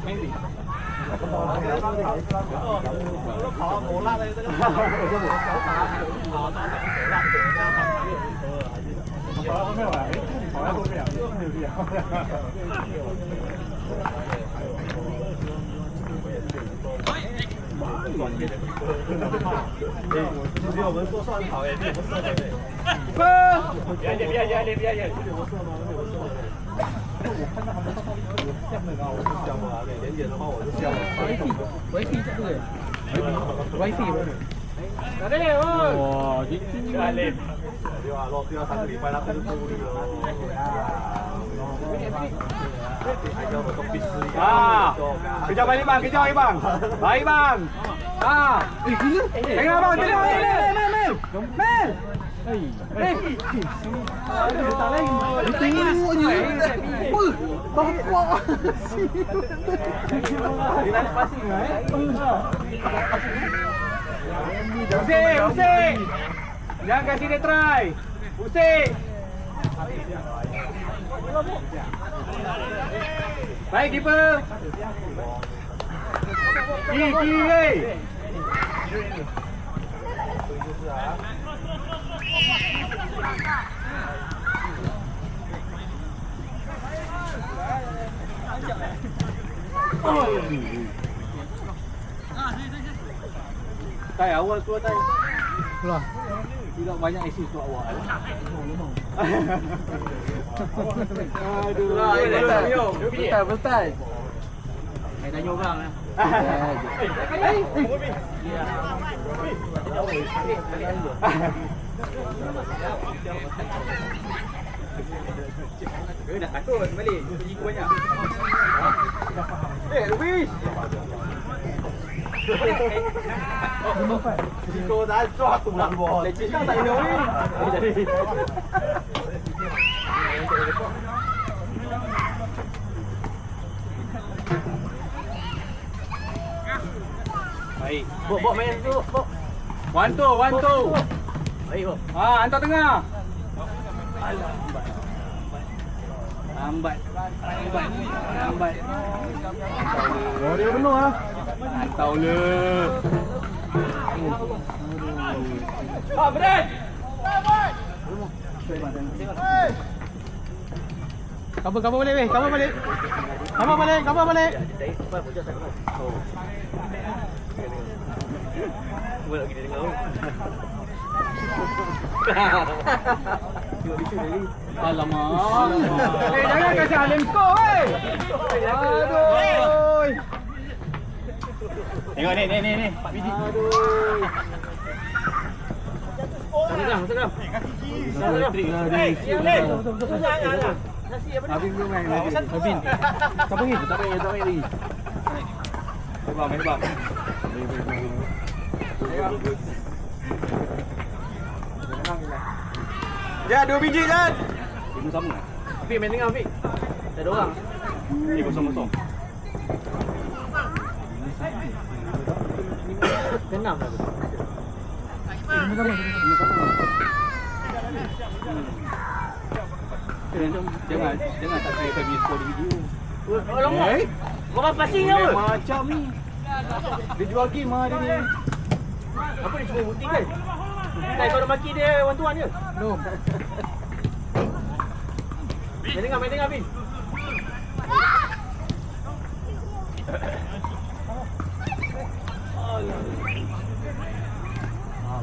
没理。都跑我拉的这个跑到后面来，跑到后面，其实我们说算跑也不是对。别，我看到他们像那个，我就笑啊，连点的话我就笑了。WiFi 这个，WiFi 不是？哇，这厉害！对吧？落掉3个礼拜，那不是孤立了。Ah, kejar balik bang, kejar lagi bang. Baik bang. Ah, tengah bang, tengah mel. Tak lain. Tengoknya. Bapak. Dia nak passing Usik. Jangan kasih dia try. Usik. Baik keeper. Kiri. Tai awal keluar tai. Keluar. Tidak banyak asis tu awal. Aduh. Betul. Saya tanya orang lah. Dah takut balik. Pergi banyak. Luis. Kau dah抓赌了不？你接上第二位。Baik. Bok main tu, bok. One two. Baik bok. Ah, hantar tengah. Lambat. Oh, dia penuh ah. Tahu le. Ah, berat. Cover balik weh, cover balik. Buat lagi dia dengar. Alamak. Jangan kasih Alim skor weh. Aduh. Tengok ni. 4 biji. Aduh. Tegang. Elektrik lah dia. Habis belum main lagi. Habis. Siapa ni? Tak main lagi. Main bang. Ya, 2 biji kan? Ini sama. Fik main tengah Fik. Tak ada orang. Ni kosong. Kenam dah tu. Jangan tak saya bagi skor di video. Alamak. Kau apa passing apa? Macam ni. Dia jual game lah dia ni. Apa dia cuma bukti kan? Tak kau dah maki dia one-to-one ke? Belum. Main tengah Bin.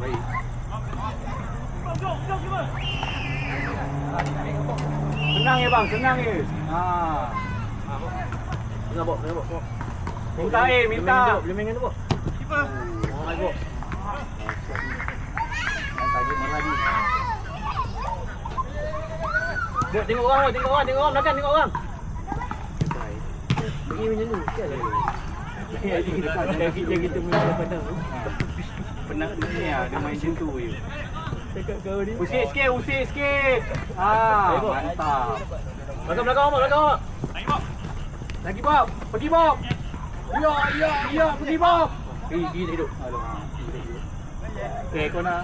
Baik. Senang ya bang, senang ya. Tengah bok. Minta. Boleh main dengan tu bok. Keeper. Hai bok. Bok tengok orang belakang tengok orang. Pergi macam tu. Yang kita main pandang. Penat ni lah, dia main macam tu je. Cakap kau ni. Usik sikit. Mantap. Belakang awak. Lagi Bob. Pergi Bob. Ya, pergi Bob. Dia hidup. Okay, kau nak